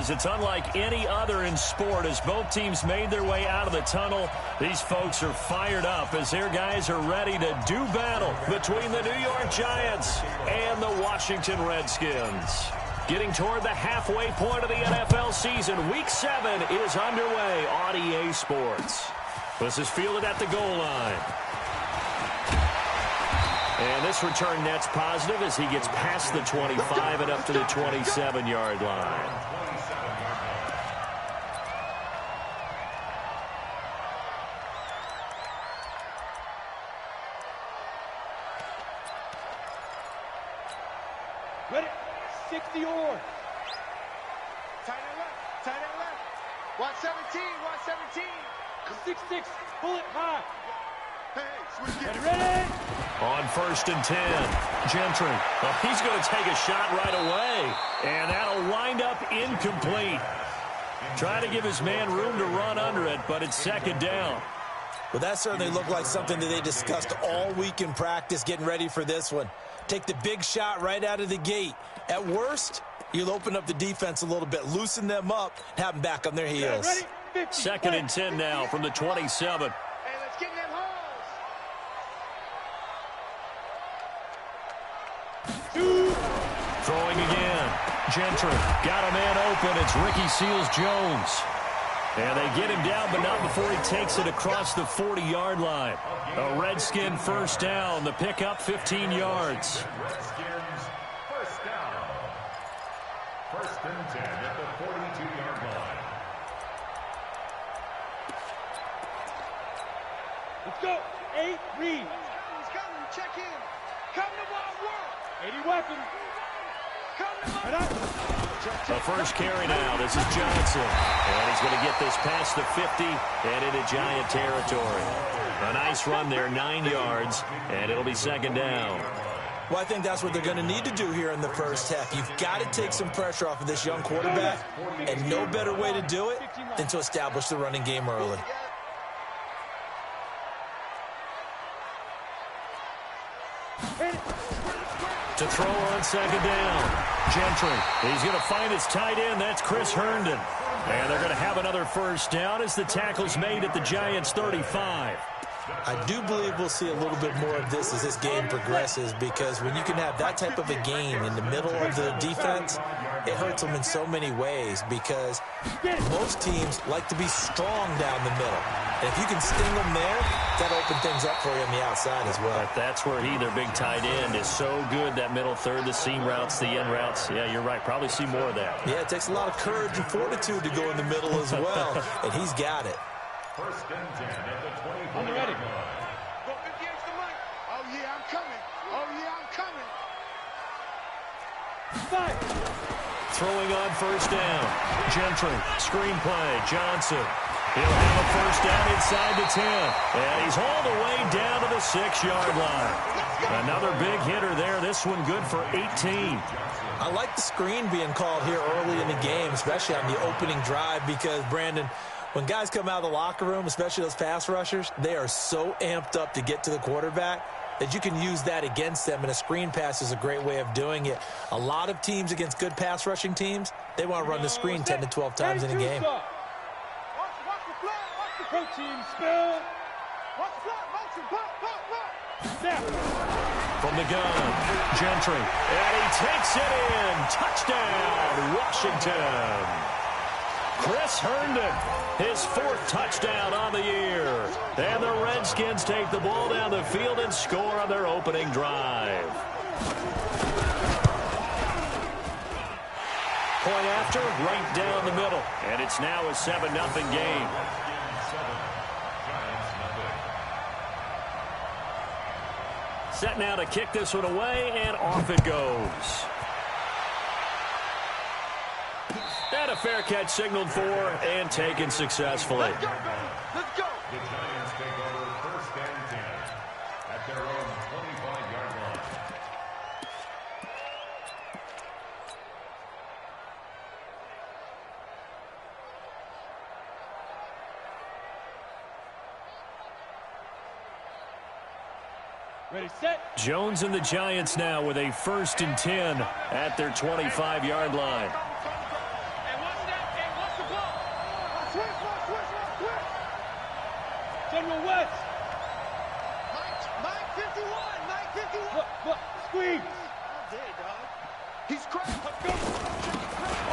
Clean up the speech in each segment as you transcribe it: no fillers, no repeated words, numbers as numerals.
because it's unlike any other in sport. As both teams made their way out of the tunnel, these folks are fired up as their guys are ready to do battle between the New York Giants and the Washington Redskins. Getting toward the halfway point of the NFL season, Week 7 is underway on EA Sports. This is fielded at the goal line. And this return net's positive as he gets past the 25 and up to the 27-yard line. Ready? 60 or. Tight end left. Tight end left. Watch 17. Watch 17. 6-6. Pull it high. Hey, switch gears. Ready? On 1st and 10, Gentry. Well, he's going to take a shot right away. And that'll wind up incomplete. Trying to give his man room to run under it, but it's 2nd down. Well, that certainly looked like something that they discussed all week in practice, getting ready for this one. Take the big shot right out of the gate. At worst, you'll open up the defense a little bit, loosen them up, and have them back on their heels. 2nd and 10 now from the 27. Hey, let's get in them holes. Throwing again. Gentry got a man open. It's Ricky Seals-Jones. And they get him down, but not before he takes it across the 40-yard line. A Redskin first down. The pickup 15 yards. Redskins first down. 1st and 10 at the 42-yard line. Let's go. 8 read. He's coming. Check in. Come to Wild World. 80 weapons. Come to Right up. The first carry now. This is Johnson. And he's going to get this past the 50 and into Giant territory. A nice run there, 9 yards, and it'll be 2nd down. Well, I think that's what they're going to need to do here in the first half. You've got to take some pressure off of this young quarterback, and no better way to do it than to establish the running game early. To throw on 2nd down. Gentry. He's going to find his tight end. That's Chris Herndon. And they're going to have another first down as the tackle's made at the Giants' 35. I do believe we'll see a little bit more of this as this game progresses, because when you can have that type of a game in the middle of the defense, it hurts them in so many ways, because most teams like to be strong down the middle. And if you can sting them there, that'll open things up for you on the outside as well. But that's where he, their big tight end, is so good, that middle third, the seam routes, the end routes. Yeah, you're right. Probably see more of that. Yeah, it takes a lot of courage and fortitude to go in the middle as well, and he's got it. 1st and 10 at the 24. On the ready. Go 58 to Mike. Oh, yeah, I'm coming. Oh, yeah, I'm coming. 5. Throwing on 1st down. Gentry, screen play, Johnson. He'll have a first down inside the 10. And he's all the way down to the 6-yard line. Another big hitter there. This one good for 18. I like the screen being called here early in the game, especially on the opening drive, because, Brandon, when guys come out of the locker room, especially those pass rushers, they are so amped up to get to the quarterback that you can use that against them, and a screen pass is a great way of doing it. A lot of teams against good pass rushing teams, they want to run the screen 10 to 12 times in a game. Watch the flat. Watch the Protein spill. Watch the flat. Motion. Pop. Snap. From the gun, Gentry. And he takes it in. Touchdown, Washington. Chris Herndon, his 4th touchdown on the year. And the Redskins take the ball down the field and score on their opening drive. Point after, right down the middle. And it's now a 7-0 game. Set now to kick this one away, and off it goes. And a fair catch signaled for and taken successfully. Let's go, baby. Let's go. The Giants take over 1st and 10 at their own 25-yard line. Ready, set. Jones and the Giants now with a 1st and 10 at their 25-yard line. And 1 down. Daniel West. Mike 51. Mike 51. Look, squeeze. All day, dog. He's cracked. Let's go.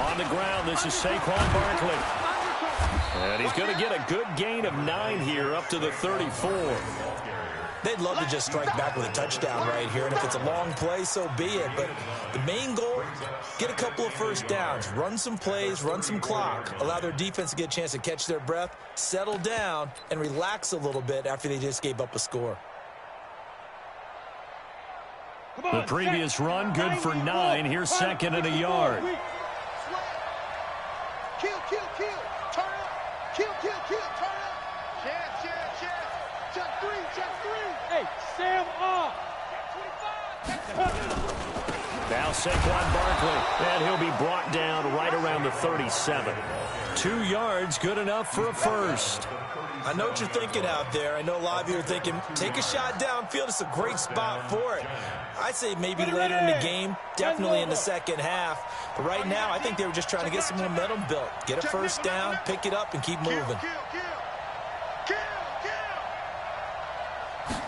On the ground, this is Saquon Barkley. And he's going to get a good gain of 9 here up to the 34. They'd love to just strike back with a touchdown right here, and if it's a long play, so be it. But the main goal, get a couple of first downs, run some plays, run some clock, allow their defense to get a chance to catch their breath, settle down, and relax a little bit after they just gave up a score. The previous run, good for 9. Here's second and a yard. Kill. Turn up. Kill. Turn up. Chance. Check 3. Hey, Sam off. Now Saquon Barkley, and he'll be brought down right around the 37. 2 yards, good enough for a first. I know what you're thinking out there. I know a lot of you are thinking, take a shot downfield. It's a great spot for it. I'd say maybe later in the game, definitely in the second half. But right now, I think they were just trying to get some momentum built. Get a first down, pick it up, and keep moving.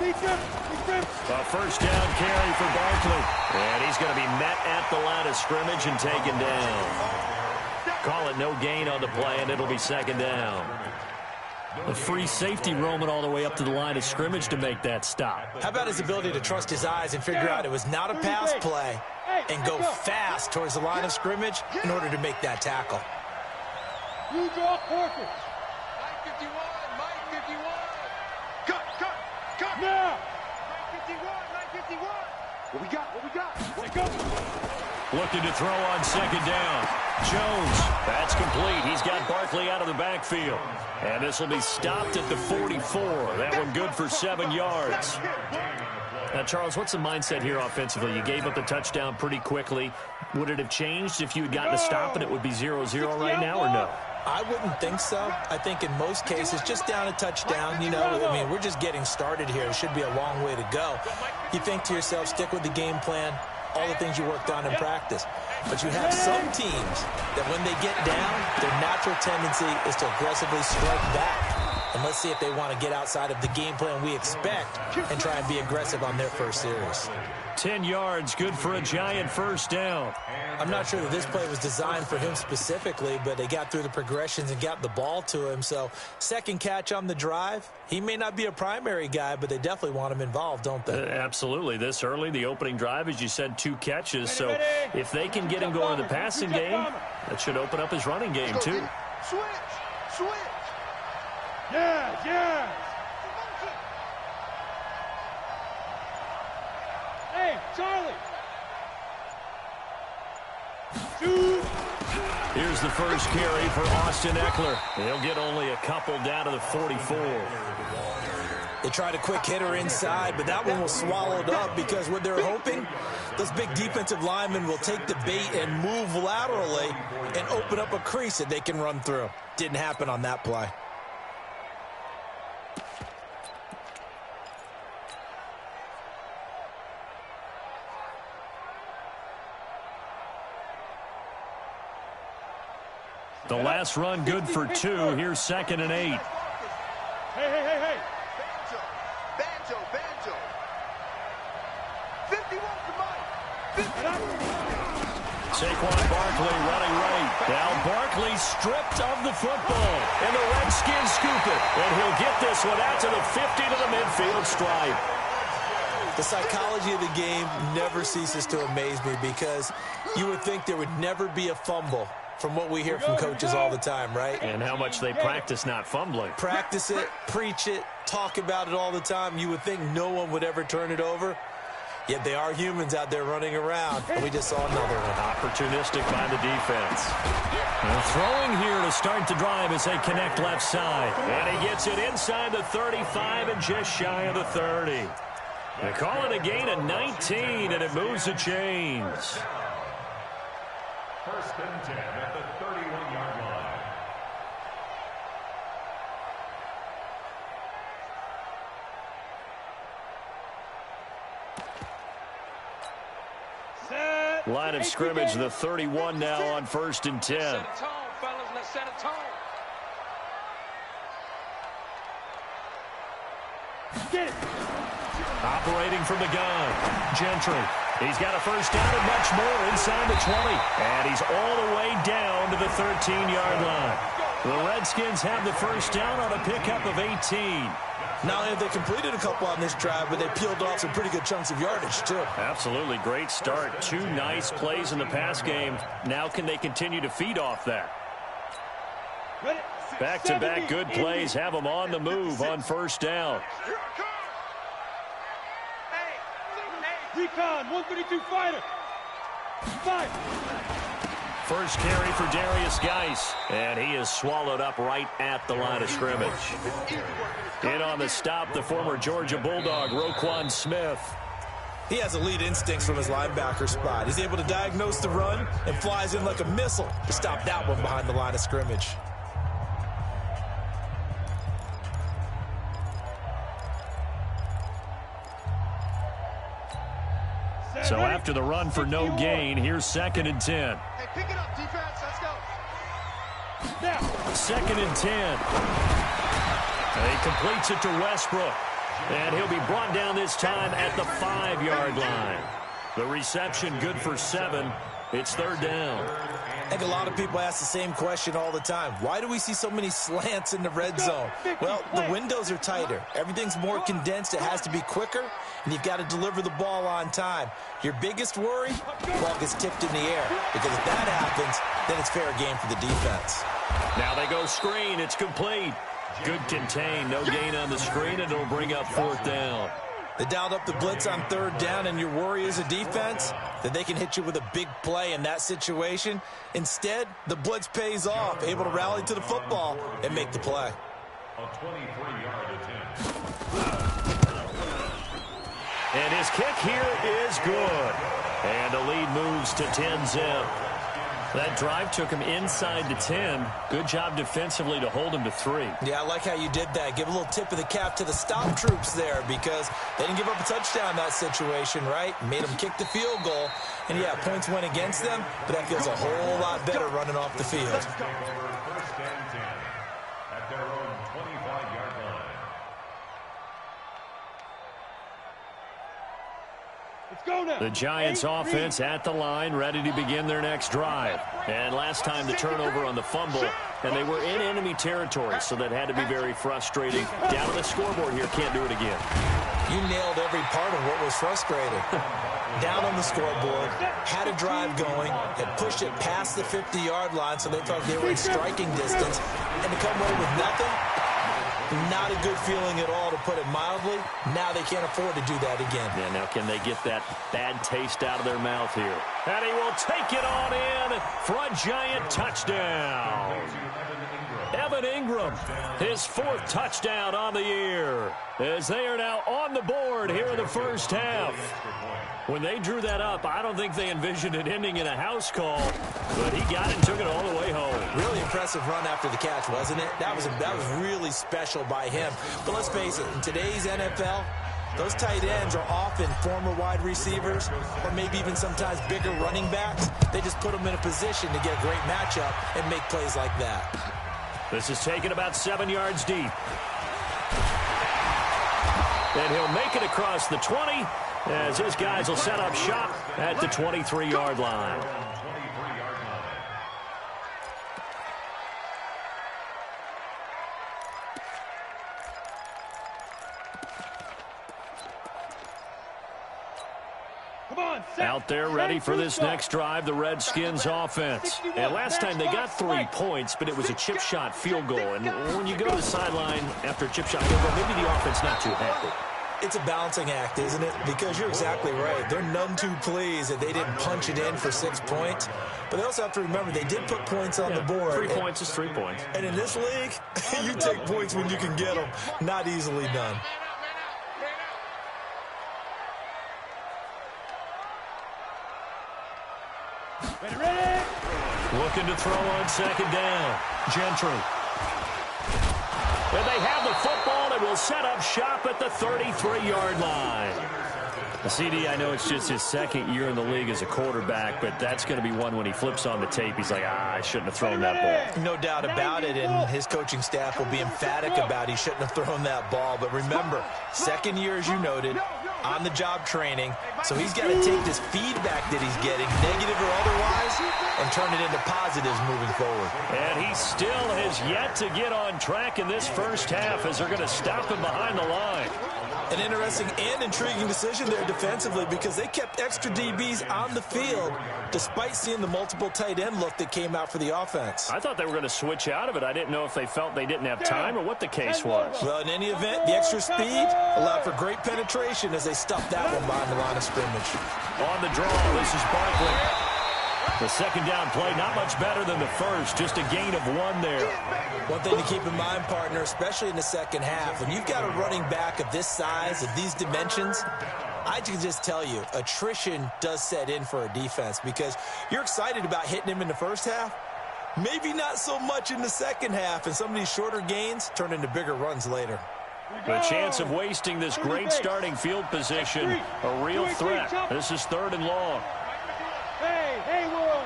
A first down carry for Barkley. And he's going to be met at the line of scrimmage and taken down. Call it no gain on the play, and it'll be second down. A free safety roaming all the way up to the line of scrimmage to make that stop. How about his ability to trust his eyes and figure out it was not a pass play and go fast towards the line of scrimmage in order to make that tackle. You draw quarters. Mike 51. Cut. Now. Mike 51. What we got? Let's go. Looking to throw on second down. Jones, that's complete. He's got Barkley out of the backfield. And this will be stopped at the 44. That one good for 7 yards. Now, Charles, what's the mindset here offensively? You gave up the touchdown pretty quickly. Would it have changed if you had gotten a stop and it would be 0-0 right now, or no? I wouldn't think so. I think in most cases, just down a touchdown, we're just getting started here. It should be a long way to go. You think to yourself, stick with the game plan, all the things you worked on in practice. But you have some teams that when they get down, their natural tendency is to aggressively strike back. And let's see if they want to get outside of the game plan we expect and try and be aggressive on their first series. 10 yards, good for a Giant first down. I'm not sure that this play was designed for him specifically, but they got through the progressions and got the ball to him. So second catch on the drive. He may not be a primary guy, but they definitely want him involved, don't they? Absolutely. This early, the opening drive, as you said, 2 catches. So if they can get him going in the passing game, that should open up his running game too. Switch. Yeah. Hey, Charlie. Shoot. Here's the first carry for Austin Eckler. He'll get only a couple down to the 44. They tried a quick hitter inside, but that one was swallowed up because what they're hoping, those big defensive linemen will take the bait and move laterally and open up a crease that they can run through. Didn't happen on that play. The last run good for 2. Here's second and 8. Hey. Banjo. 51 for Mike. Saquon Barkley running right. Now Barkley stripped of the football. And the Redskins scoop it. And he'll get this one out to the 50 to the midfield stripe. The psychology of the game never ceases to amaze me because you would think there would never be a fumble from what we hear from coaches all the time, right? And how much they practice not fumbling. Practice it, preach it, talk about it all the time. You would think no one would ever turn it over. Yet they are humans out there running around, and we just saw another one. Opportunistic by the defense. And throwing here to start the drive as they connect left side. And he gets it inside the 35 and just shy of the 30. They call it a gain of 19, and it moves the chains. First and 10 at the 31-yard line. Set. Line of scrimmage, the 31 now on first and 10. Set a tone, fellas. Let's set a tone. Get it. Operating from the gun, Gentry. He's got a first down and much more inside the 20. And he's all the way down to the 13-yard line. The Redskins have the first down on a pickup of 18. Not only have they completed a couple on this drive, but they peeled off some pretty good chunks of yardage, too. Absolutely great start. 2 nice plays in the pass game. Now can they continue to feed off that? Back-to-back good plays have them on the move on first down. Recon, 132 fighter. 5. First carry for Darius Geis, and he is swallowed up right at the line of scrimmage. In on the stop, the former Georgia Bulldog, Roquan Smith. He has elite instincts from his linebacker spot. He's able to diagnose the run and flies in like a missile to stop that one behind the line of scrimmage. So after the run for no gain, here's 2nd and 10. Hey, pick it up, defense. Let's go. Now. 2nd and 10. And he completes it to Westbrook. And he'll be brought down this time at the 5-yard line. The reception good for 7. It's 3rd down. I think a lot of people ask the same question all the time. Why do we see so many slants in the red zone? Well, the windows are tighter. Everything's more condensed. It has to be quicker, and you've got to deliver the ball on time. Your biggest worry, the ball gets tipped in the air, because if that happens, then it's fair game for the defense. Now they go screen. It's complete. Good contain. No gain on the screen, and it'll bring up 4th down. They dialed up the blitz on 3rd down, and your worry as a defense, that they can hit you with a big play in that situation. Instead, the blitz pays off, able to rally to the football and make the play. A 23-yard attempt. And his kick here is good. And the lead moves to 10-zip. That drive took him inside the 10. Good job defensively to hold him to 3. Yeah, I like how you did that. Give a little tip of the cap to the stop troops there, because they didn't give up a touchdown in that situation, right? Made them kick the field goal. And, yeah, points went against them, but that feels a whole lot better running off the field. First and 10 at their own 25-yard line. Let's go now. The Giants offense at the line, ready to begin their next drive. And last time the turnover on the fumble, and they were in enemy territory, so that had to be very frustrating. Down on the scoreboard here, can't do it again. You nailed every part of what was frustrating. Down on the scoreboard, had a drive going, had pushed it past the 50-yard line, so they thought they were in striking distance, and to come away with nothing, not a good feeling at all, to put it mildly. Now they can't afford to do that again. Yeah, now can they get that bad taste out of their mouth here? And he will take it on in for a Giant touchdown. Evan Ingram, his 4th touchdown on the year, as they are now on the board here in the first half. When they drew that up, I don't think they envisioned it ending in a house call, but he got it and took it all the way home. Really impressive run after the catch, wasn't it? That was really special by him. But let's face it, in today's NFL, those tight ends are often former wide receivers, or maybe even sometimes bigger running backs. They just put them in a position to get a great matchup and make plays like that. This is taken about 7 yards deep. And he'll make it across the 20, as his guys will set up shop at the 23-yard line. Out there ready for this next drive, the Redskins offense. And last time they got 3 points, but it was a chip shot field goal. And when you go to the sideline after a chip shot field goal, maybe the offense not too happy. It's a balancing act, isn't it? Because you're exactly right. They're none too pleased that they didn't punch it in for 6 points. But they also have to remember they did put points on the board. 3 points is 3 points. And in this league, you take points when you can get them. Not easily done. Ready? Looking to throw on 2nd down. Gentry. And they have the football and will set up shop at the 33-yard line. CD, I know it's just his second year in the league as a quarterback, but that's going to be one when he flips on the tape. He's like, I shouldn't have thrown that ball. No doubt about it, and his coaching staff will be emphatic about he shouldn't have thrown that ball. But remember, second year, as you noted, on-the-job training, so he's got to take this feedback that he's getting, negative or otherwise, and turn it into positives moving forward. And he still has yet to get on track in this first half as they're going to stop him behind the line. An interesting and intriguing decision there defensively because they kept extra DBs on the field despite seeing the multiple tight end look that came out for the offense. I thought they were going to switch out of it. I didn't know if they felt they didn't have time or what the case was. Well, in any event, the extra speed allowed for great penetration as they stuffed that one behind the line of scrimmage. On the draw, this is Barkley. The second down play, not much better than the first, just a gain of 1 there. One thing to keep in mind, partner, especially in the second half, when you've got a running back of this size, of these dimensions, I can just tell you, attrition does set in for a defense because you're excited about hitting him in the first half, maybe not so much in the second half, and some of these shorter gains turn into bigger runs later. The chance of wasting this great starting field position, a real threat. This is 3rd and long. Hey, Will.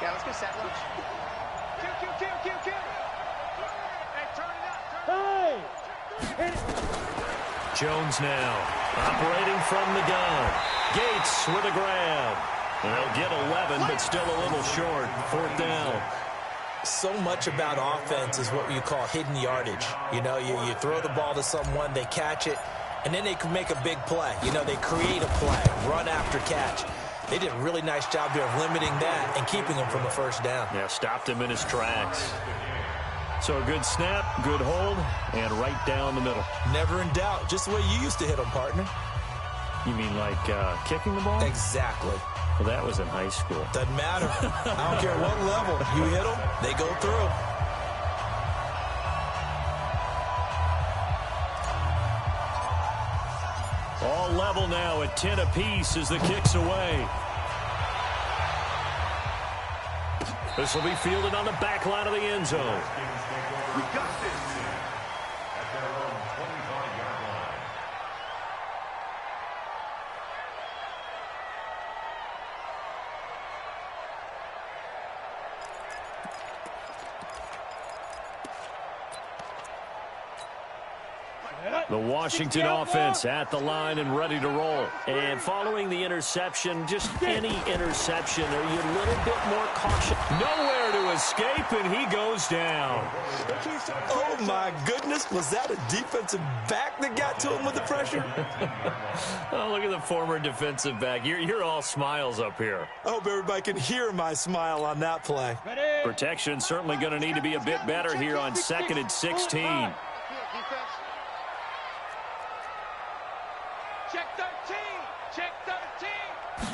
Yeah, let's go set lunch. Kill. Hey, turn it up. Hey. Jones now operating from the gun. Gates with a grab. They'll get 11, but still a little short. 4th down. So much about offense is what you call hidden yardage. You know, you throw the ball to someone, they catch it, and then they can make a big play. You know, they create a play, run after catch. They did a really nice job there of limiting that and keeping him from a first down. Yeah, stopped him in his tracks. So a good snap, good hold, and right down the middle. Never in doubt. Just the way you used to hit them, partner. You mean like kicking the ball? Exactly. Well, that was in high school. Doesn't matter. I don't care what level. You hit them, they go through. All level now at 10 apiece as the kick's away. This will be fielded on the back line of the end zone. We got this at their own 25-yard line. The Washington offense at the line and ready to roll. And following the interception, just any interception, are you a little bit more cautious? Nowhere to escape, and he goes down. Oh, my goodness. Was that a defensive back that got to him with the pressure? Oh, look at the former defensive back. You're all smiles up here. I hope everybody can hear my smile on that play. Protection certainly going to need to be a bit better here on 2nd and 16. Check 13.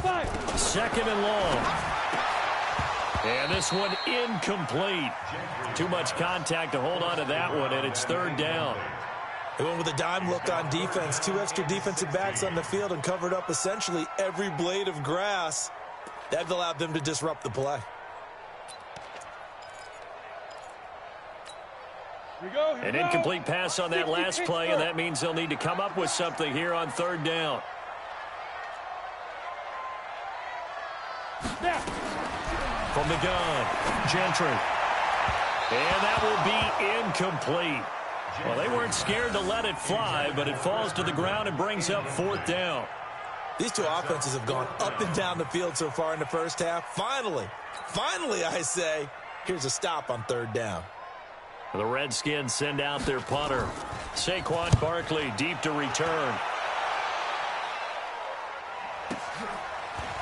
5. 2nd and long. And this one incomplete. Too much contact to hold on to that one, and it's 3rd down. They went with a dime look on defense. 2 extra defensive backs on the field and covered up essentially every blade of grass. That allowed them to disrupt the play. An incomplete pass on that last play, and that means they'll need to come up with something here on 3rd down. From the gun, Gentry. And that will be incomplete. Well, they weren't scared to let it fly, but it falls to the ground and brings up 4th down. These two offenses have gone up and down the field so far in the first half. Finally, I say, here's a stop on 3rd down. The Redskins send out their punter. Saquon Barkley deep to return.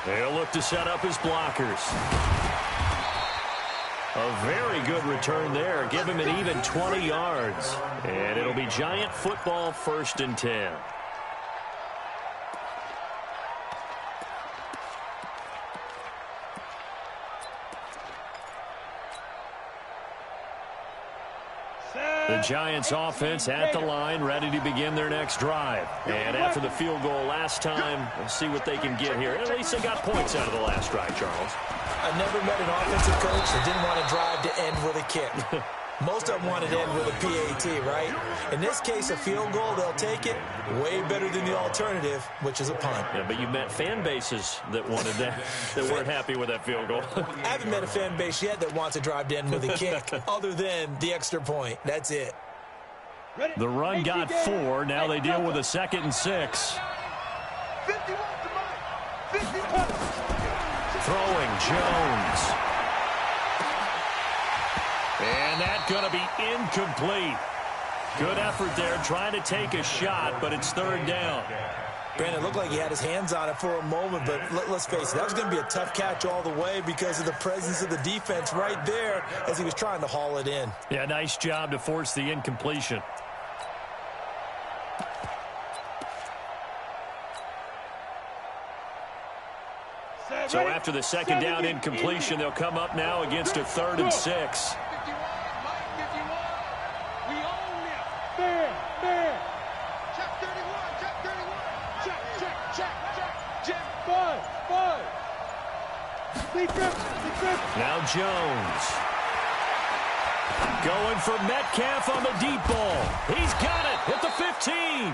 They'll look to set up his blockers. A very good return there. Give him an even 20 yards. And it'll be Giant football, 1st and 10. The Giants offense at the line, ready to begin their next drive. And after the field goal last time, we'll see what they can get here. At least they got points out of the last drive, Charles. I never met an offensive coach that didn't want to drive to end with a kick. Most of them want it in with a PAT, right? In this case, a field goal, they'll take it. Way better than the alternative, which is a punt. Yeah, but you met fan bases that wanted that, that weren't happy with that field goal. I haven't met a fan base yet that wants to drive in with a kick other than the extra point. That's it. The run got 4. Now they deal with a 2nd and 6. 51 to Mike. 51. Throwing Jones. And that's going to be incomplete. Good effort there trying to take a shot, but it's 3rd down. Brandon, it looked like he had his hands on it for a moment, but let's face it, that was going to be a tough catch all the way because of the presence of the defense right there as he was trying to haul it in. Yeah, nice job to force the incompletion. So after the 2nd down incompletion, they'll come up now against a 3rd and 6. 51. Mike, 51. We own it. Fair. Check 31. Check 31. Check. Five. Defense. Now Jones. Going for Metcalf on the deep ball. He's got it at the 15.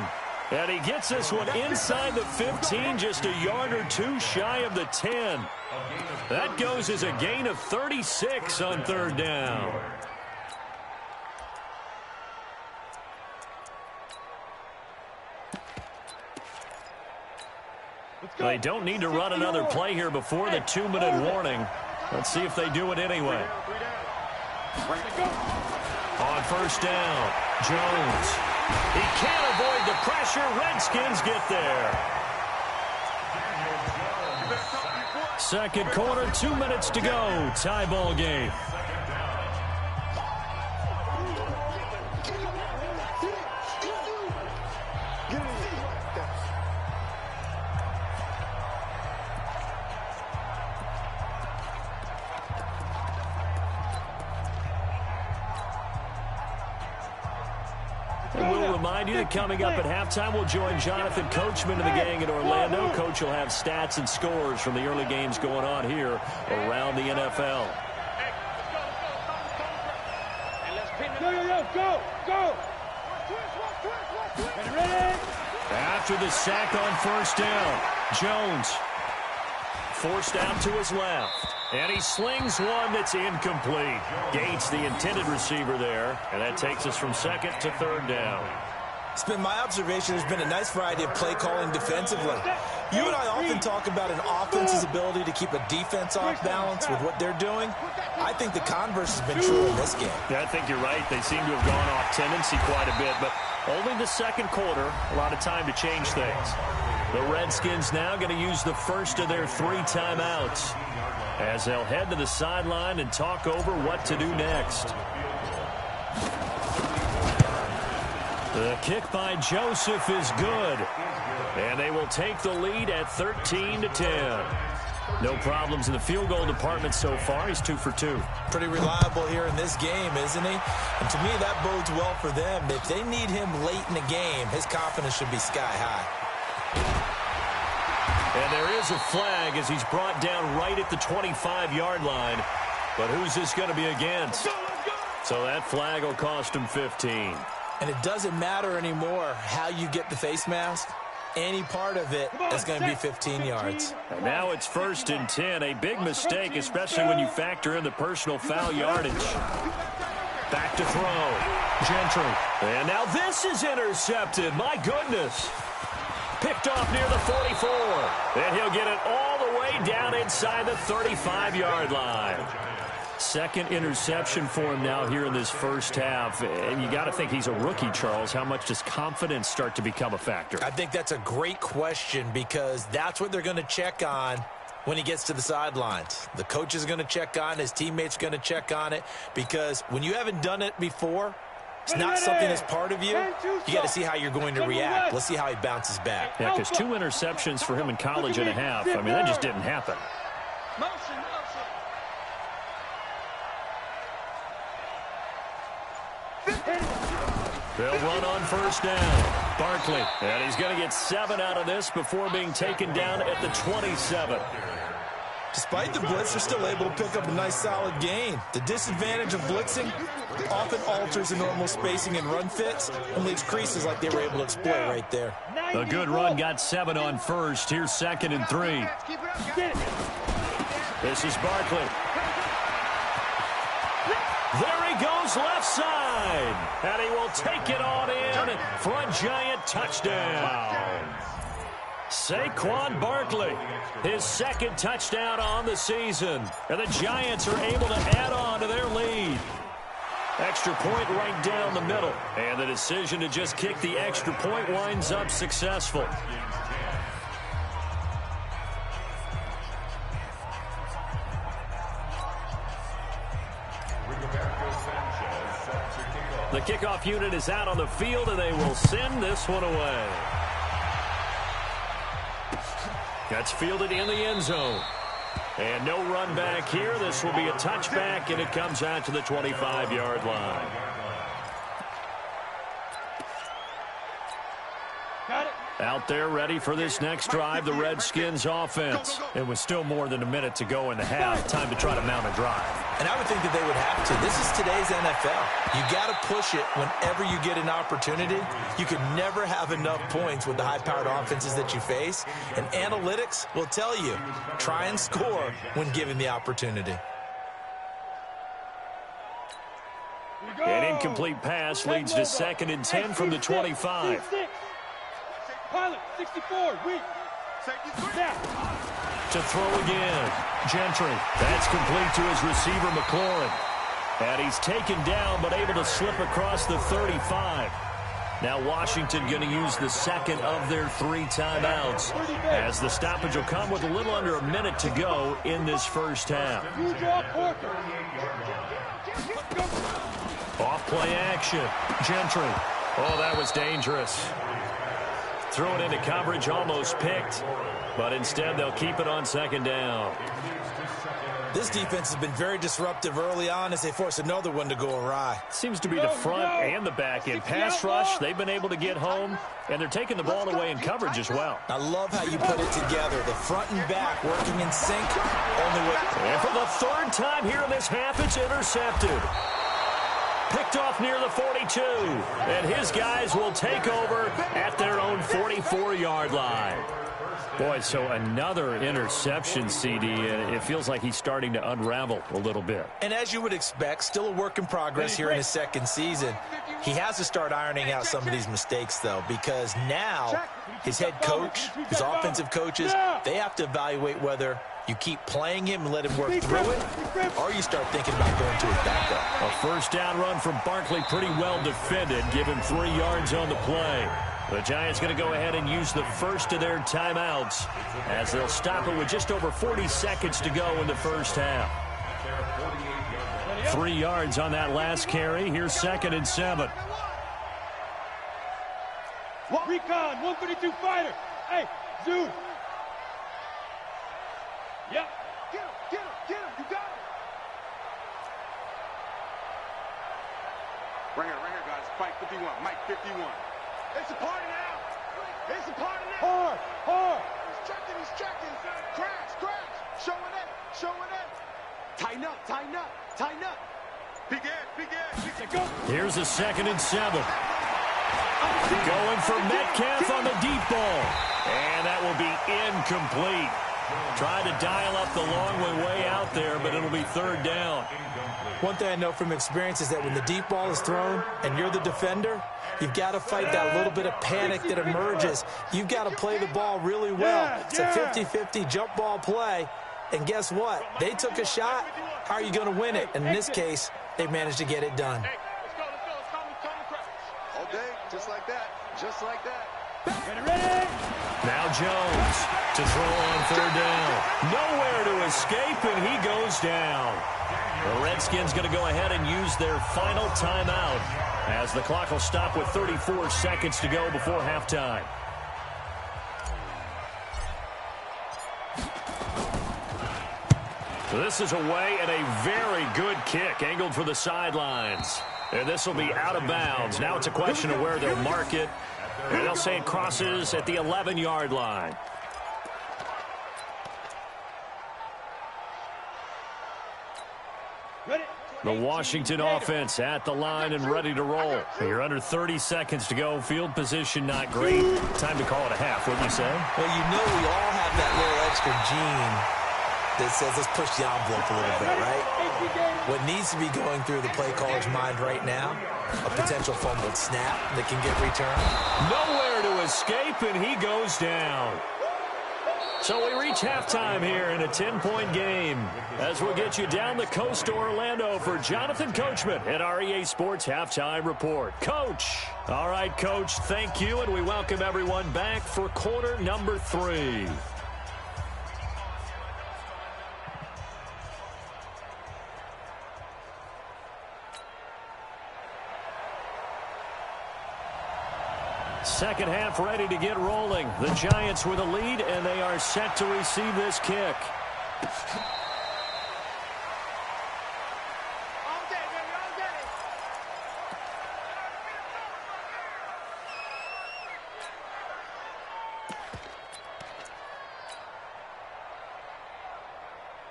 And he gets this one inside the 15, just a yard or 2 shy of the 10. That goes as a gain of 36 on 3rd down. They don't need to run another play here before the 2-minute warning. Let's see if they do it anyway. On 1st down, Jones. He can't avoid the pressure. Redskins get there. 2nd quarter, 2 minutes to go. Tie ball game. Remind you that coming up at halftime, we'll join Jonathan Coachman and the gang in Orlando. Coach will have stats and scores from the early games going on here around the NFL. Go. Ready? After the sack on 1st down, Jones forced out to his left. And he slings one that's incomplete. Gates the intended receiver there. And that takes us from 2nd to 3rd down. It's been my observation there's been a nice variety of play calling defensively. You and I often talk about an offense's ability to keep a defense off balance with what they're doing. I think the converse has been true in this game. Yeah, I think you're right. They seem to have gone off tendency quite a bit, but only the 2nd quarter, a lot of time to change things. The Redskins now going to use the first of their 3 timeouts as they'll head to the sideline and talk over what to do next. The kick by Joseph is good. And they will take the lead at 13-10. No problems in the field goal department so far. He's 2 for 2. Pretty reliable here in this game, isn't he? And to me, that bodes well for them. If they need him late in the game, his confidence should be sky high. And there is a flag as he's brought down right at the 25-yard line. But who's this going to be against? So that flag will cost him 15. And it doesn't matter anymore how you get the face mask. Any part of it is going to be 15 yards. And now it's 1st and 10. A big mistake, especially when you factor in the personal foul yardage. Back to throw. Gentry. And now this is intercepted. My goodness. Picked off near the 44. And he'll get it all the way down inside the 35-yard line. 2nd interception for him now here in this first half. And you got to think he's a rookie, Charles. How much does confidence start to become a factor? I think that's a great question because that's what they're going to check on when he gets to the sidelines. The coach is going to check on it. His teammates are going to check on it because when you haven't done it before, it's not something that's part of you. You got to see how you're going to react. Let's see how he bounces back. Yeah, because 2 interceptions for him in college and a half. I mean, that just didn't happen. They'll run on 1st down. Barkley. And he's going to get 7 out of this before being taken down at the 27. Despite the blitz, they're still able to pick up a nice solid gain. The disadvantage of blitzing often alters the normal spacing and run fits and leaves creases like they were able to exploit right there. A good run got 7 on first. Here's 2nd and 3. This is Barkley. There he goes left side. And he will take it on in for a Giant touchdown. Saquon Barkley, his 2nd touchdown on the season. And the Giants are able to add on to their lead. Extra point right down the middle. And the decision to just kick the extra point winds up successful. The kickoff unit is out on the field, and they will send this one away. That's fielded in the end zone. And no run back here. This will be a touchback, and it comes out to the 25-yard line. Got it. Out there ready for this next drive, the Redskins offense. It was still more than a minute to go in the half. Time to try to mount a drive. And I would think that they would have to. This is today's NFL. You got to push it whenever you get an opportunity. You can never have enough points with the high-powered offenses that you face. And analytics will tell you, try and score when given the opportunity. An incomplete pass leads to 2nd and 10 from the 25. Pilot, 64, weak. To throw again. Gentry. That's complete to his receiver, McLaurin. And he's taken down, but able to slip across the 35. Now Washington going to use the 2nd of their 3 timeouts, as the stoppage will come with a little under a minute to go in this first half. Off play action. Gentry. Oh, that was dangerous. Thrown into coverage, almost picked, but instead they'll keep it on 2nd down. This defense has been very disruptive early on as they force another one to go awry. Seems to be the front and the back end. Pass rush, they've been able to get home, and they're taking the ball away in coverage as well. I love how you put it together. The front and back working in sync. Only way. And for the 3rd time here in this half, it's intercepted. Picked off near the 42, and his guys will take over at their own 44-yard line. Boy, so another interception, CD, and it feels like he's starting to unravel a little bit. And as you would expect, still a work in progress here in his 2nd season. He has to start ironing out some of these mistakes, though, because now his head coach, his offensive coaches, they have to evaluate whether you keep playing him and let him work through it, or you start thinking about going to his backup. A first down run from Barkley, pretty well defended. Give him 3 yards on the play. The Giants going to go ahead and use the first of their timeouts, as they'll stop it with just over 40 seconds to go in the first half. 3 yards on that last carry. Here's 2nd and 7. Recon, 132 fighter. Hey, Zoom. Yep. Get him, you got it. Right here, guys. Spike 51, Mike 51. It's a party now. It's a party now. Hard. He's checking. Crash. Showing it. Tighten up. Big Ed. Here's a 2nd and 7. Going for Metcalf on the deep ball. And that will be incomplete. Tried to dial up the long way out there, but it'll be 3rd down. One thing I know from experience is that when the deep ball is thrown and you're the defender, you've got to fight that little bit of panic that emerges. You've got to play the ball really well. It's a 50-50 jump ball play. And guess what? They took a shot. How are you going to win it? And in this case, they managed to get it done. All day, just like that. Ready. Now Jones to throw on 3rd down. Nowhere to escape, and he goes down. The Redskins going to go ahead and use their final timeout, as the clock will stop with 34 seconds to go before halftime. This is away, and a very good kick angled for the sidelines. And this will be out of bounds. Now it's a question of where they'll mark it. And they'll say it crosses at the 11-yard line. The Washington offense at the line and ready to roll. You're under 30 seconds to go. Field position not great. Time to call it a half, wouldn't you say? Well, you know we all have that little extra gene that says let's push the envelope a little bit, right? What needs to be going through the play caller's mind right now, a potential fumbled snap that can get returned. Nowhere to escape, and he goes down. So we reach halftime here in a 10-point game as we'll get you down the coast to Orlando for Jonathan Coachman at our EA Sports Halftime Report. Coach. All right, Coach, thank you, and we welcome everyone back for quarter number 3. Second half ready to get rolling. The Giants with a lead, and they are set to receive this kick.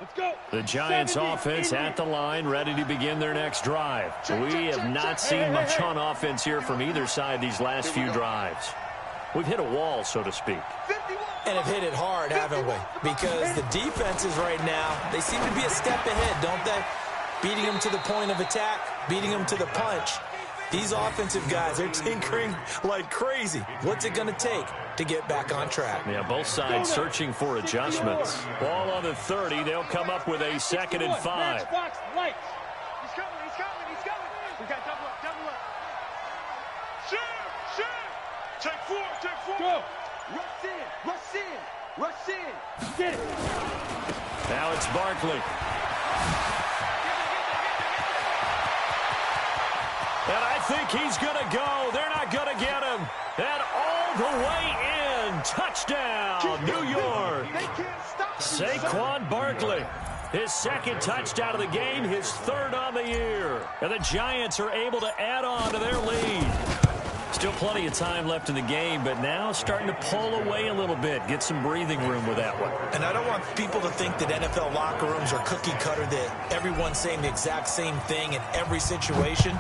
Let's go. The Giants offense at the line, ready to begin their next drive. We have not seen much on offense here from either side these last few drives. We've hit a wall, so to speak. And have hit it hard, haven't we? Because the defenses right now, they seem to be a step ahead, don't they? Beating them to the point of attack, beating them to the punch. These offensive guys, they're tinkering like crazy. What's it going to take to get back on track? Yeah, both sides searching for adjustments. Ball on the 30. They'll come up with a 2nd and 5. He's coming, he's coming, he's coming. We got double up. Shit. Take 4. Go. Rush in. Get it. Now it's Barkley. And I think he's going to go. They're not going to get him. And all the way in. Touchdown, New York. They can't stop him. Saquon Barkley. His 2nd touchdown of the game, his 3rd on the year. And the Giants are able to add on to their lead. Still plenty of time left in the game, but now starting to pull away a little bit. Get some breathing room with that one. And I don't want people to think that NFL locker rooms are cookie cutter, that everyone's saying the exact same thing in every situation.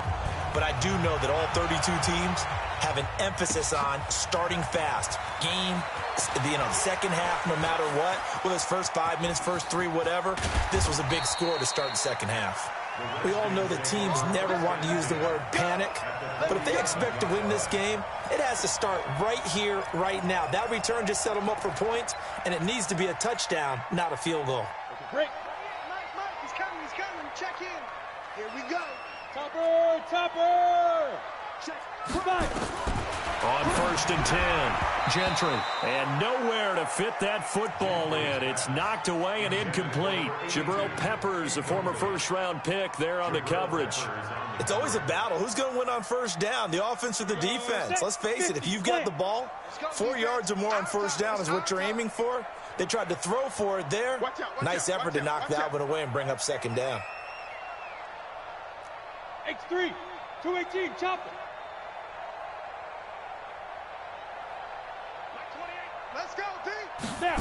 But I do know that all 32 teams have an emphasis on starting fast. Game, the second half, no matter what, whether it's first 5 minutes, first 3, whatever, this was a big score to start the second half. We all know that teams never want to use the word panic, but if they expect to win this game, it has to start right here, right now. That return just set them up for points, and it needs to be a touchdown, not a field goal. Break. Mike, he's coming. Check in. Here we go. Topper. Check. Goodbye. On 1st and 10, Gentry. And nowhere to fit that football in. It's knocked away and incomplete. Jabril Peppers, a former first-round pick, there on the coverage. It's always a battle. Who's going to win on first down, the offense or the defense? Let's face it, if you've got the ball, 4 yards or more on first down is what you're aiming for. They tried to throw for it there. Nice effort to knock that one away and bring up 2nd down. X3. 218. Chopper. Let's go, D. Now.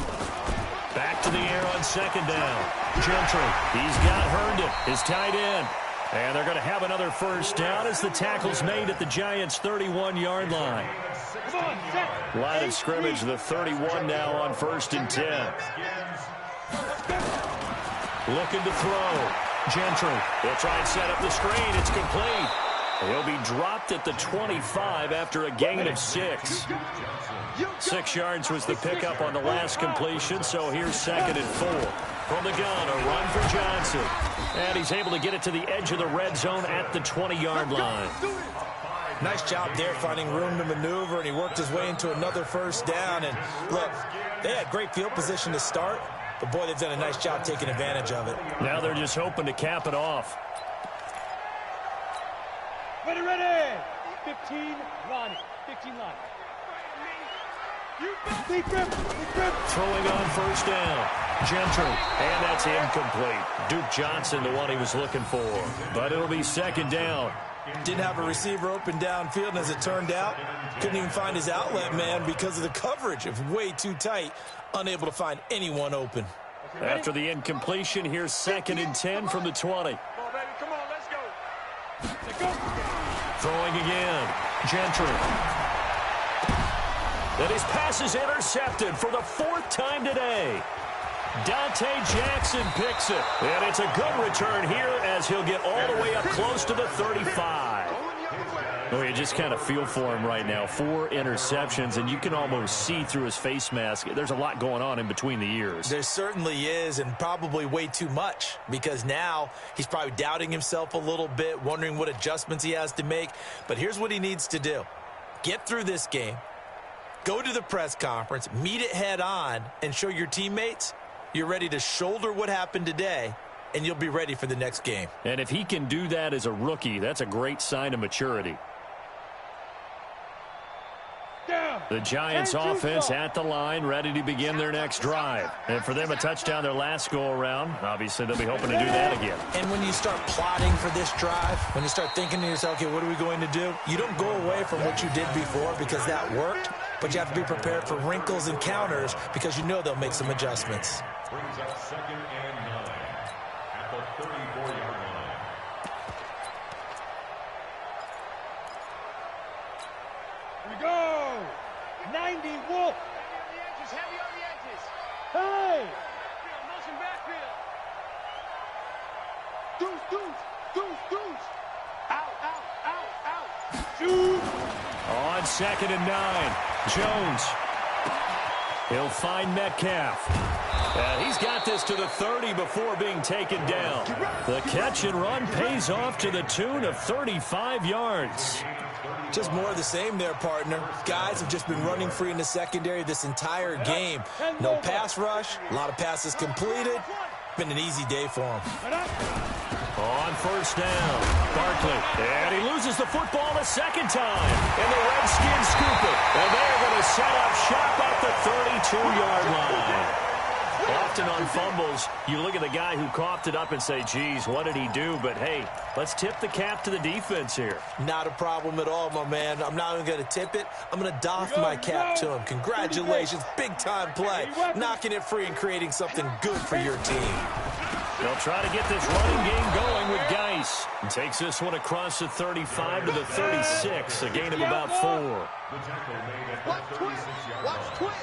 Back to the air on 2nd down. Gentry, he's got Herndon, his tight end. And they're going to have another first down as the tackle's made at the Giants' 31-yard line. Come on, set. Line of scrimmage, the 31 now on 1st and 10. Looking to throw. Gentry will try and set up the screen. It's complete. He'll be dropped at the 25 after a gain of 6. 6 yards was the pickup on the last completion, so here's 2nd and 4. From the gun, a run for Johnson. And he's able to get it to the edge of the red zone at the 20-yard line. Nice job there finding room to maneuver, and he worked his way into another first down. And look, they had great field position to start, but boy, they've done a nice job taking advantage of it. Now they're just hoping to cap it off. Ready. 15, Lonnie. 15 line. Big grip. Throwing on first down. Gentry. And that's incomplete. Duke Johnson, the one he was looking for. But it'll be 2nd down. Didn't have a receiver open downfield, and as it turned out, couldn't even find his outlet man because of the coverage. It was way too tight, unable to find anyone open. After the incompletion, here's 2nd and 10 from the 20. Throwing again. Gentry. And his pass is intercepted for the 4th time today. Dante Jackson picks it. And it's a good return here as he'll get all the way up close to the 35. Oh, you just kind of feel for him right now. 4 interceptions, and you can almost see through his face mask. There's a lot going on in between the ears. There certainly is, and probably way too much, because now he's probably doubting himself a little bit, wondering what adjustments he has to make. But here's what he needs to do. Get through this game, go to the press conference, meet it head on, and show your teammates you're ready to shoulder what happened today, and you'll be ready for the next game. And if he can do that as a rookie, that's a great sign of maturity. The Giants offense at the line, ready to begin their next drive. And for them, a touchdown their last go-around. Obviously, they'll be hoping to do that again. And when you start plotting for this drive, when you start thinking to yourself, okay, what are we going to do? You don't go away from what you did before because that worked, but you have to be prepared for wrinkles and counters because you know they'll make some adjustments. Brings up 2nd and 9 at the 34-yard line. Here we go. 90 Wolf. Heavy on the edges. Hey. Motion backfield. Deuce, deuce, deuce, deuce. Out, out, out, out. Shoot. On 2nd and 9, Jones. He'll find Metcalf. And he's got this to the 30 before being taken down. The catch and run pays off to the tune of 35 yards. Just more of the same there, partner. Guys have just been running free in the secondary this entire game. No pass rush, a lot of passes completed. Been an easy day for them. On 1st down, Barkley. And he loses the football a 2nd time. And the Redskins scoop it. And they're going to set up shop at the 32-yard line. Often on fumbles, you look at the guy who coughed it up and say, geez, what did he do? But, hey, let's tip the cap to the defense here. Not a problem at all, my man. I'm not even going to tip it. I'm going to doff my cap to him. Congratulations. Big-time play. Knocking it free and creating something good for your team. They'll try to get this running game going with Geis. And takes this one across the 35 to the 36, a gain of about 4. The tackle made at the 36-yard line. Watch twins.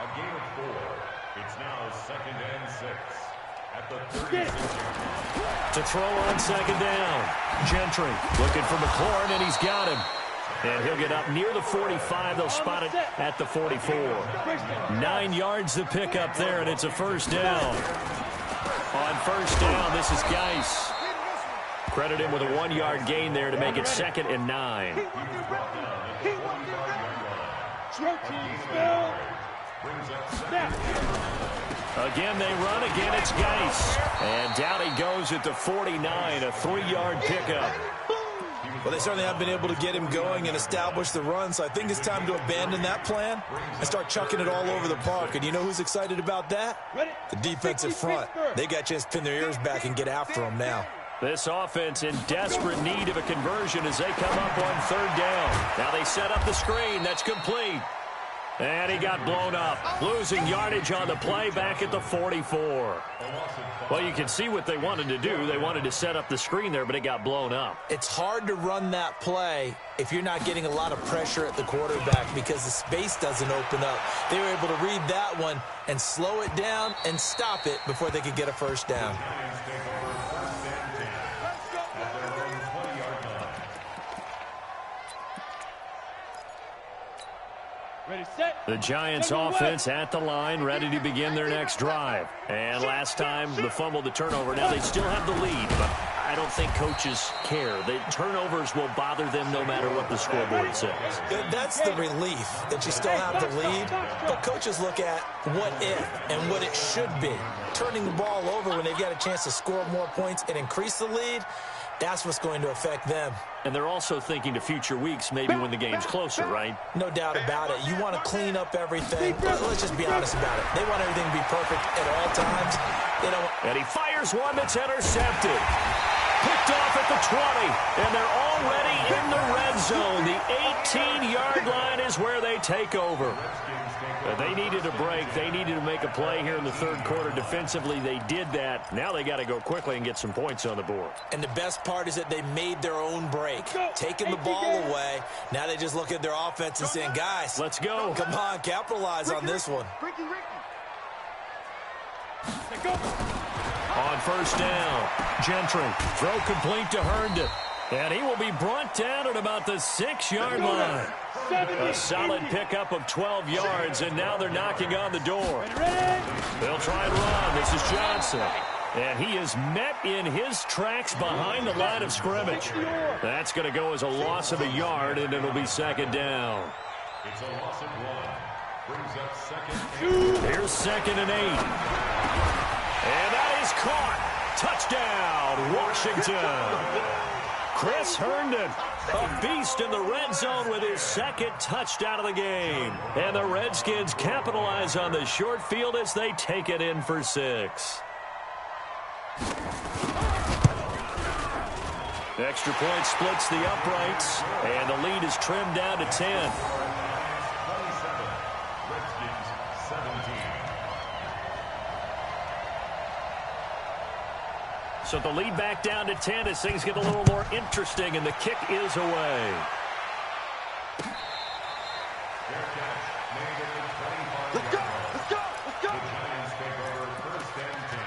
A gain of 4. It's now 2nd and 6 at the 36-yard line. To throw on 2nd down. Gentry looking for McLaurin, and he's got him. And he'll get up near the 45. They'll spot it at the 44. 9 yards to pick up there, and it's a 1st down. On 1st down, this is Geis. Credit him with a 1-yard gain there to make it 2nd and 9. Again, they run. Again, it's Geis. And down he goes at the 49, a 3-yard pickup. Well, they certainly have been able to get him going and establish the run, so I think it's time to abandon that plan and start chucking it all over the park. And you know who's excited about that? The defensive front. They got a chance to pin their ears back and get after him now. This offense in desperate need of a conversion as they come up on 3rd down. Now they set up the screen. That's complete. And he got blown up, losing yardage on the play back at the 44. Well, you can see what they wanted to do. They wanted to set up the screen there, but it got blown up. It's hard to run that play if you're not getting a lot of pressure at the quarterback because the space doesn't open up. They were able to read that one and slow it down and stop it before they could get a 1st down. Ready, set. The Giants offense at the line, ready to begin their next drive. And last time, the fumble, the turnover. Now they still have the lead, but I don't think coaches care. The turnovers will bother them no matter what the scoreboard says. That's the relief that you still have the lead. But coaches look at what if and what it should be. Turning the ball over when they've got a chance to score more points and increase the lead, that's what's going to affect them. And they're also thinking to future weeks, maybe when the game's closer, right? No doubt about it. You want to clean up everything. Let's just be honest about it. They want everything to be perfect at all times. They don't. And he fires one that's intercepted. Picked off at the 20, and they're already in the red zone. The 18-yard line is where they take over. They needed a break. They needed to make a play here in the third quarter. Defensively, they did that. Now they got to go quickly and get some points on the board. And the best part is that they made their own break, taking the ball away. Now they just look at their offense and saying, guys, let's go. Come on, capitalize on this one. On first down, Gentry, throw complete to Herndon. And he will be brought down at about the 6-yard line. A solid pickup of 12 yards, and now they're knocking on the door. They'll try and run. This is Johnson. And he is met in his tracks behind the line of scrimmage. That's going to go as a loss of a yard, and it'll be second down. It's a loss of 1. Brings up second. Here's 2nd and 8. And that is caught. Touchdown, Washington. Chris Herndon, a beast in the red zone with his 2nd touchdown of the game. And the Redskins capitalize on the short field as they take it in for 6. Extra point splits the uprights, and the lead is trimmed down to 10. So the lead back down to 10 as things get a little more interesting, and the kick is away. Let's go! Let's go! Let's go! The Giants take over 1st and 10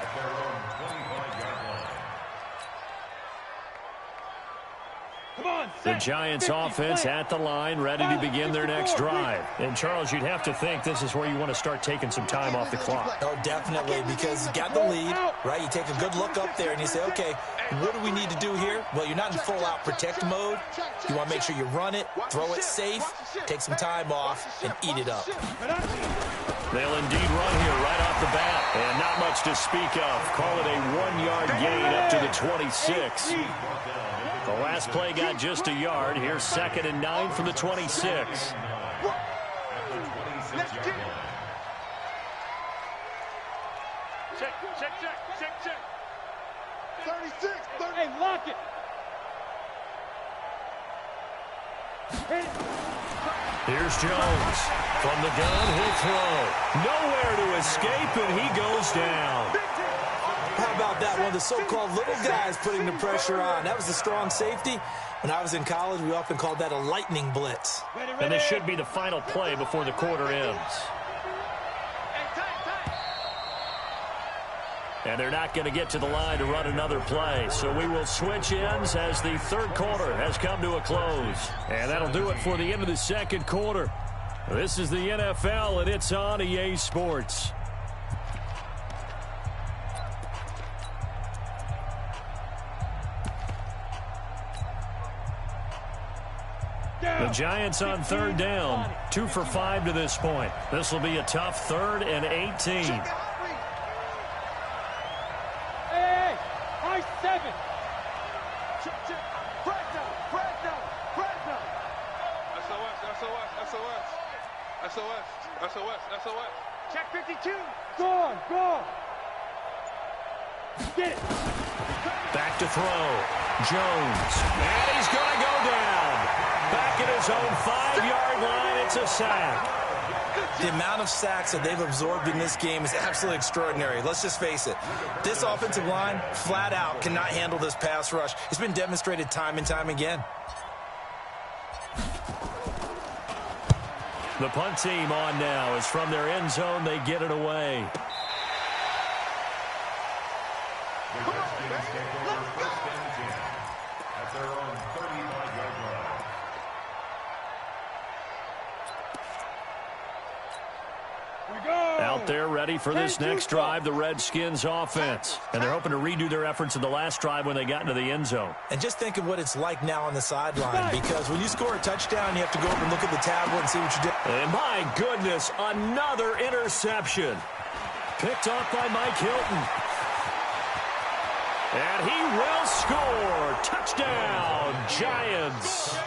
at their own 25-yard line. Come on, The Giants offense at the line, ready to begin their next drive. And, Charles, you'd have to think this is where you want to start taking some time off the clock. Oh, definitely, because you got the lead, right? You take a good look up there and you say, okay, what do we need to do here? Well, you're not in full-out protect mode. You want to make sure you run it, throw it safe, take some time off, and eat it up. They'll indeed run here right off the bat. And not much to speak of. Call it a 1-yard gain up to the 26. The last play got just a yard. Here's 2nd and 9 from the 26. Let's get it. Check, check, check, check, check. 36, 30. Hey, lock it. Hit it. Here's Jones. From the gun, he'll throw. Nowhere to escape, and he goes down. How about that? One of the so-called little guys putting the pressure on. That was the strong safety. When I was in college, we often called that a lightning blitz. Ready, And ready. this should be the final play before the quarter ends. And they're not going to get to the line to run another play. So we will switch ends as the third quarter has come to a close. And that'll do it for the end of the second quarter. This is the NFL, and it's on EA Sports. The Giants on third down, 2 for 5 to this point. This will be a tough 3rd and 18. Hey, high 7. Check, check. Breakdown, breakdown, breakdown. SOS. Check 52. Gone. Get it. Back to throw. Jones. And he's going to go down. Back at his own 5-yard line. It's a sack. The amount of sacks that they've absorbed in this game is absolutely extraordinary. Let's just face it. This offensive line, flat out, cannot handle this pass rush. It's been demonstrated time and time again. The punt team on now is from their end zone. They get it away. The Redskins take over 1st and 10 at their own 35-yard line. Out there ready for this next drive, the Redskins offense. And they're hoping to redo their efforts in the last drive when they got into the end zone. And just think of what it's like now on the sideline, because when you score a touchdown, you have to go over and look at the tablet and see what you did. And my goodness, another interception. Picked off by Mike Hilton. And he will score. Touchdown, Giants.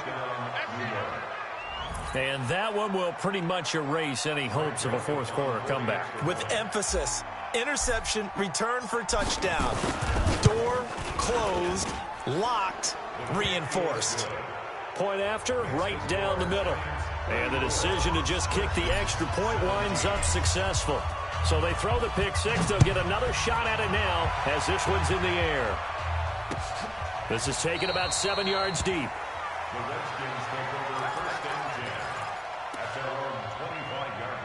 And that one will pretty much erase any hopes of a fourth quarter comeback. With emphasis, interception, return for touchdown. Door closed, locked, reinforced. Point after, right down the middle. And the decision to just kick the extra point winds up successful. So they throw the pick six. They'll get another shot at it now as this one's in the air. This is taken about 7 yards deep. The Redskins take over first and 10 at their own 25-yard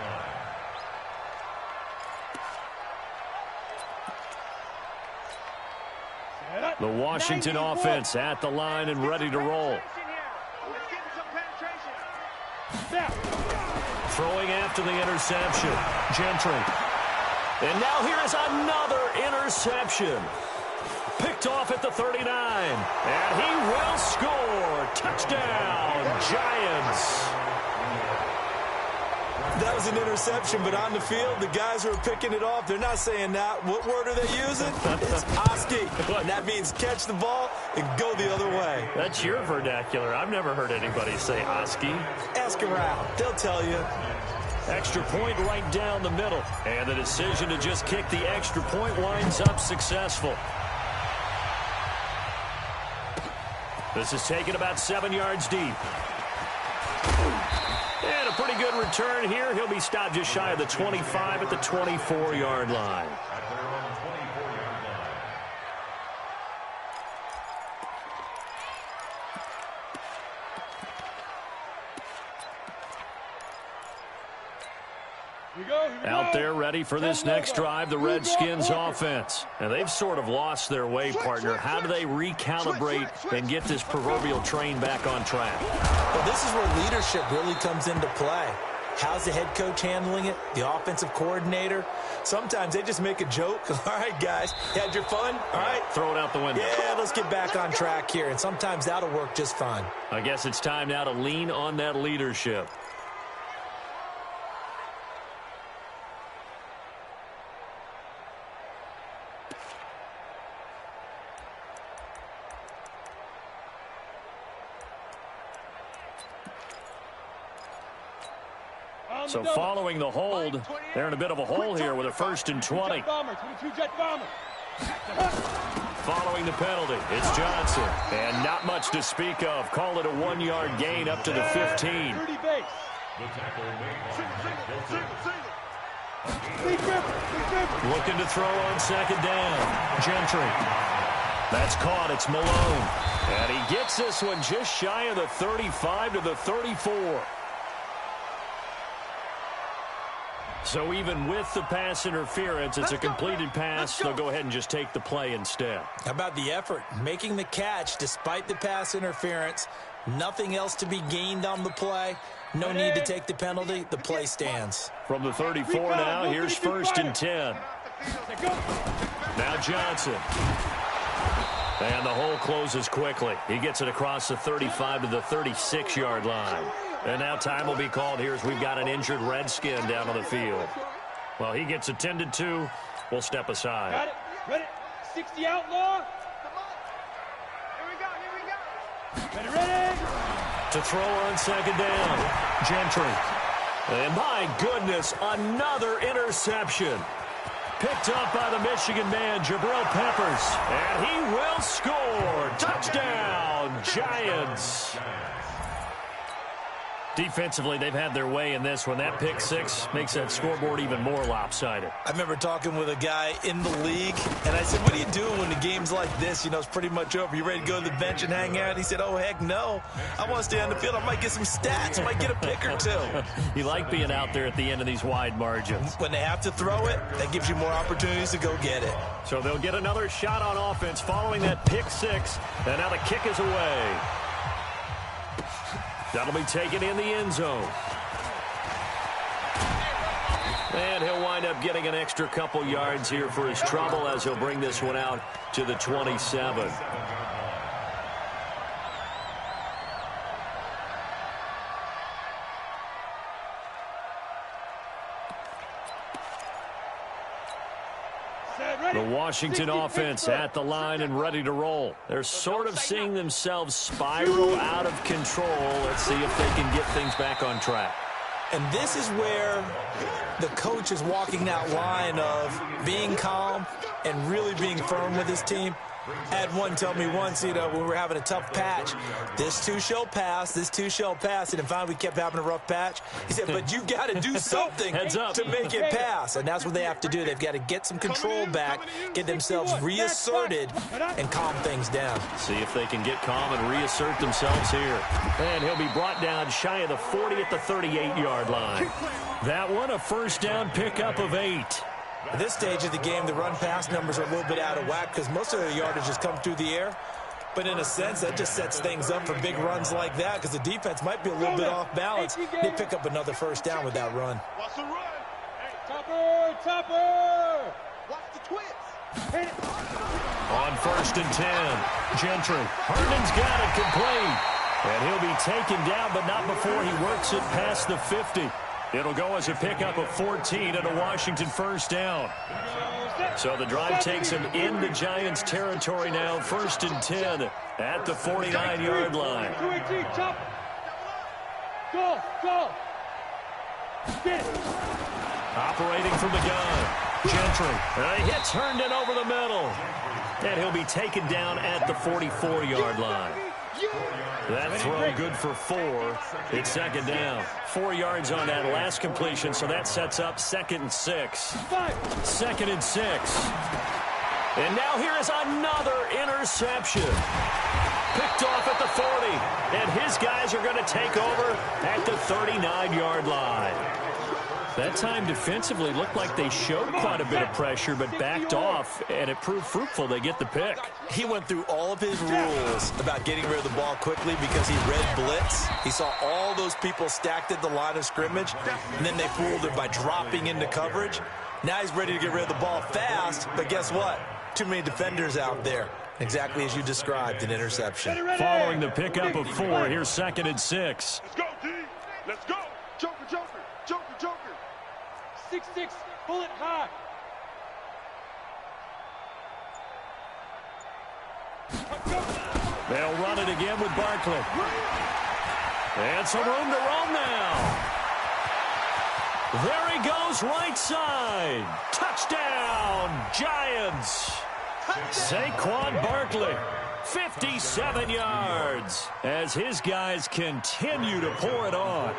line. The Washington offense at the line and ready to roll. Throwing after the interception. Gentry. And now here is another interception. Picked off at the 39. And he will score. Touchdown, Giants. That was an interception, but on the field, the guys who are picking it off, they're not saying that. What word are they using? It's Oski. And that means catch the ball and go the other way. That's your vernacular. I've never heard anybody say Oski. Ask around. They'll tell you. Extra point right down the middle. And the decision to just kick the extra point winds up successful. This is taken about 7 yards deep. And a pretty good return here. He'll be stopped just shy of the 25 at the 24-yard line. At their own 24-yard line. Out there ready for this next drive, the Redskins offense. And they've sort of lost their way, partner. How do they recalibrate and get this proverbial train back on track? Well, this is where leadership really comes into play. How's the head coach handling it? The offensive coordinator? Sometimes they just make a joke. All right, guys, you had your fun? All right. Throw it out the window. Yeah, let's get back on track here. And sometimes that'll work just fine. I guess it's time now to lean on that leadership. So following the hold, they're in a bit of a hole here with a 1st and 20. Following the penalty, it's Johnson. And not much to speak of. Call it a 1-yard gain up to the 15. Looking to throw on 2nd down. Gentry. That's caught. It's Malone. And he gets this one just shy of the 35 to the 34. So even with the pass interference, it's a completed pass. They'll go ahead and just take the play instead. How about the effort? Making the catch despite the pass interference. Nothing else to be gained on the play. No need to take the penalty. The play stands. From the 34 now, here's 1st and 10. Now Johnson. And the hole closes quickly. He gets it across the 35 to the 36-yard line. And now time will be called here as we've got an injured Redskin down on the field. Well, he gets attended to. We'll step aside. Got it. Ready. 60 outlaw. Here we go. Ready. To throw on 2nd down. Gentry. And my goodness, another interception. Picked up by the Michigan man, Jabril Peppers. And he will score. Touchdown, Giants. Defensively, they've had their way in this one. That pick six makes that scoreboard even more lopsided. I remember talking with a guy in the league, and I said, what do you do when the game's like this? You know, it's pretty much over. You ready to go to the bench and hang out? He said, oh, heck no. I want to stay on the field. I might get some stats. I might get a pick or two. You like being out there at the end of these wide margins. When they have to throw it, that gives you more opportunities to go get it. So they'll get another shot on offense following that pick six. And now the kick is away. That'll be taken in the end zone. And he'll wind up getting an extra couple yards here for his trouble as he'll bring this one out to the 27. The Washington offense at the line and ready to roll. They're sort of seeing themselves spiral out of control. Let's see if they can get things back on track. And this is where the coach is walking that line of being calm and really being firm with his team. I had one tell me once, when we were having a tough patch, this too shall pass, this too shall pass. And finally we kept having a rough patch. He said, but you got to do something to make it pass. And that's what they have to do. They've got to get some control back, get themselves reasserted, and calm things down. See if they can get calm and reassert themselves here. And he'll be brought down shy of the 40 at the 38-yard line. That one, a first down pickup of 8. At this stage of the game, the run-pass numbers are a little bit out of whack because most of the yardage has come through the air. But in a sense, that just sets things up for big runs like that because the defense might be a little bit off balance. They pick up another first down with that run. Watch the run. Topper, topper. Watch the twist. On first and 10, Gentry. Herndon's got it complete. And he'll be taken down, but not before he works it past the 50. It'll go as a pickup of 14 and a Washington first down. So the drive takes him into Giants territory now, first and 10 at the 49-yard line. 218, chop. Go, go. Get it. Operating from the gun, Gentry. He hits Herndon over the middle. And he'll be taken down at the 44-yard line. That throw good for 4. It's second down. 4 yards on that last completion, so that sets up second and 6. Second and 6. And now here is another interception. Picked off at the 40. And his guys are going to take over at the 39-yard line. That time defensively looked like they showed quite a bit of pressure, but backed off, and it proved fruitful. They get the pick. He went through all of his rules about getting rid of the ball quickly because he read blitz. He saw all those people stacked at the line of scrimmage, and then they fooled him by dropping into coverage. Now he's ready to get rid of the ball fast, but guess what? Too many defenders out there. Exactly as you described, an interception. Following the pickup of 4, here's second and 6. Let's go, D. Let's go. Joker, Joker, Joker, Joker. 6-6, pull it high. They'll run it again with Barkley. And some room to roam now. There he goes, right side. Touchdown, Giants. Saquon Barkley, 57 yards, as his guys continue to pour it on.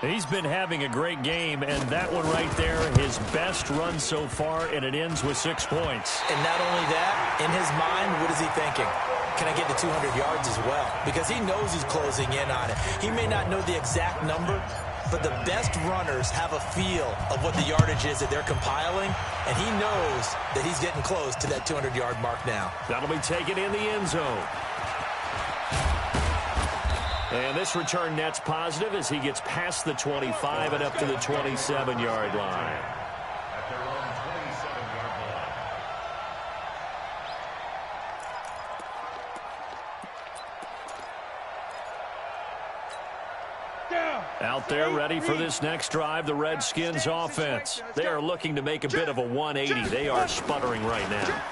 He's been having a great game, and that one right there, his best run so far, and it ends with 6 points. And not only that, in his mind, what is he thinking? Can I get to 200 yards as well? Because he knows he's closing in on it. He may not know the exact number, but the best runners have a feel of what the yardage is that they're compiling, and he knows that he's getting close to that 200-yard mark now. That'll be taken in the end zone. And this return net's positive as he gets past the 25 and up to the 27-yard line. At their own 27-yard line. Out there ready for this next drive, the Redskins offense. They are looking to make a bit of a 180. They are sputtering right now.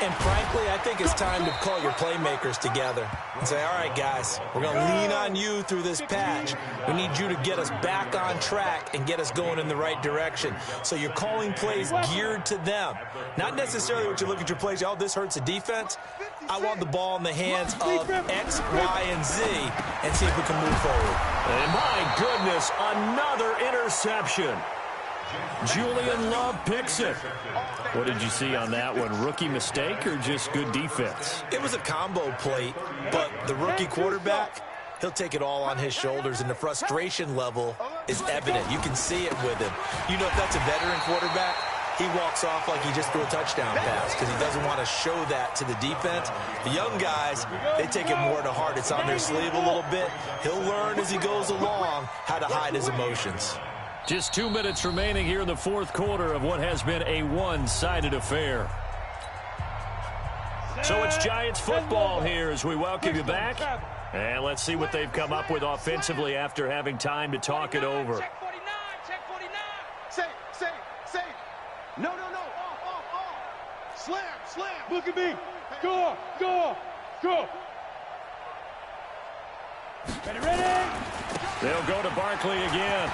And frankly, I think it's time to call your playmakers together and say, all right, guys, we're going to lean on you through this patch. We need you to get us back on track and get us going in the right direction. So you're calling plays geared to them. Not necessarily what you look at your plays, oh, this hurts the defense. I want the ball in the hands of X, Y, and Z and see if we can move forward. And my goodness, another interception. Julian Love picks it. What did you see on that one? Rookie mistake or just good defense? It was a combo plate, but the rookie quarterback, he'll take it all on his shoulders, and the frustration level is evident. You can see it with him. You know, if that's a veteran quarterback, he walks off like he just threw a touchdown pass because he doesn't want to show that to the defense. The young guys, they take it more to heart. It's on their sleeve a little bit. He'll learn as he goes along how to hide his emotions. Just 2 minutes remaining here in the fourth quarter of what has been a one-sided affair. So it's Giants football here as we welcome you back. And let's see what they've come up with offensively after having time to talk it over. Check 49, check 49. Safe. No. Off. Slam. Look at me. Go. Ready. They'll go to Barkley again.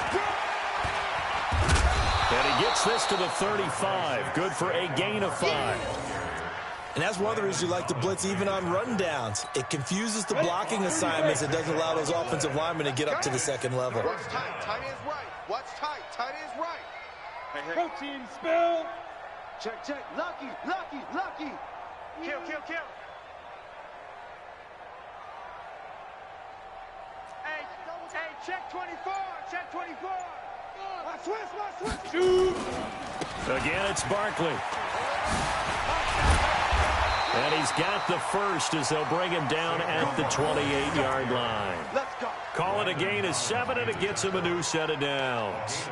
And he gets this to the 35. Good for a gain of 5. And that's one of the reasons you like to blitz even on rundowns. It confuses the blocking assignments. It doesn't allow those offensive linemen to get up to the second level. Watch tight. Tight end's right. Watch tight. Tight end's right. Protein spill. Check, check. Lucky, lucky, lucky. Kill, kill, kill. Hey, check 24. Check 24. My switch. Shoot. Again, it's Barkley. And he's got the first as they'll bring him down at the 28-yard line. Let's go. Call it a gain of 7, and it gets him a new set of downs.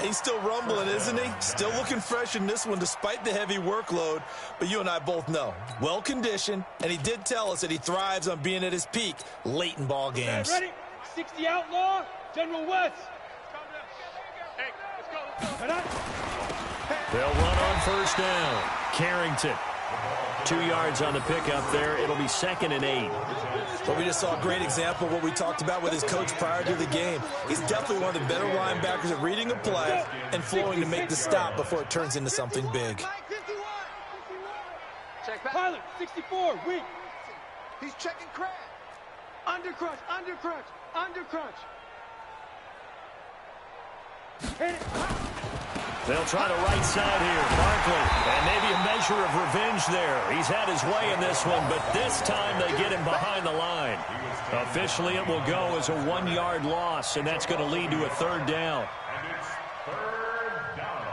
He's still rumbling, isn't he? Still looking fresh in this one despite the heavy workload. But you and I both know, well-conditioned, and he did tell us that he thrives on being at his peak late in ball games. Ready? 60 outlaw. General West. Hey, let's go. They'll run on first down. Carrington. 2 yards on the pickup there. It'll be 2nd and 8. But we just saw a great example of what we talked about with his coach prior to the game. He's definitely one of the better linebackers at reading a play and flowing to make the stop before it turns into something big. Check back. Pilot, 64, weak. He's checking crab. Undercrunch, undercrunch, undercrunch. Hit it. They'll try the right side here. Barkley. And maybe a measure of revenge there. He's had his way in this one, but this time they get him behind the line. Officially, it will go as a 1-yard loss, and that's going to lead to a 3rd down. And it's 3rd down.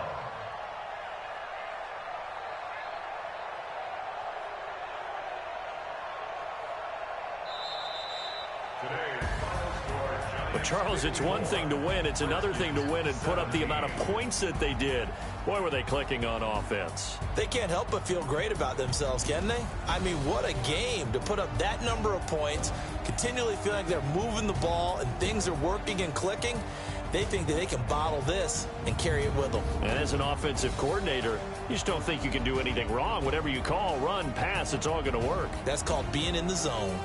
Today's final score, But, Charles, it's one thing to win. It's another thing to win and put up the amount of points that they did. Boy, were they clicking on offense. They can't help but feel great about themselves, can they? I mean, what a game to put up that number of points, continually feeling like they're moving the ball and things are working and clicking. They think that they can bottle this and carry it with them. And as an offensive coordinator, you just don't think you can do anything wrong. Whatever you call, run, pass, it's all going to work. That's called being in the zone.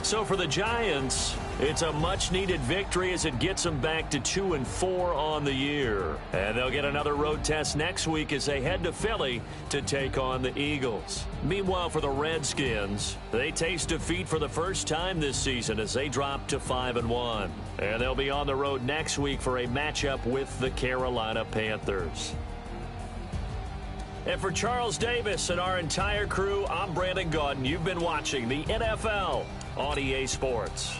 So for the Giants, it's a much-needed victory as it gets them back to 2-4 on the year. And they'll get another road test next week as they head to Philly to take on the Eagles. Meanwhile, for the Redskins, they taste defeat for the first time this season as they drop to 5-1. And they'll be on the road next week for a matchup with the Carolina Panthers. And for Charles Davis and our entire crew, I'm Brandon Gaudin. You've been watching the NFL on EA Sports.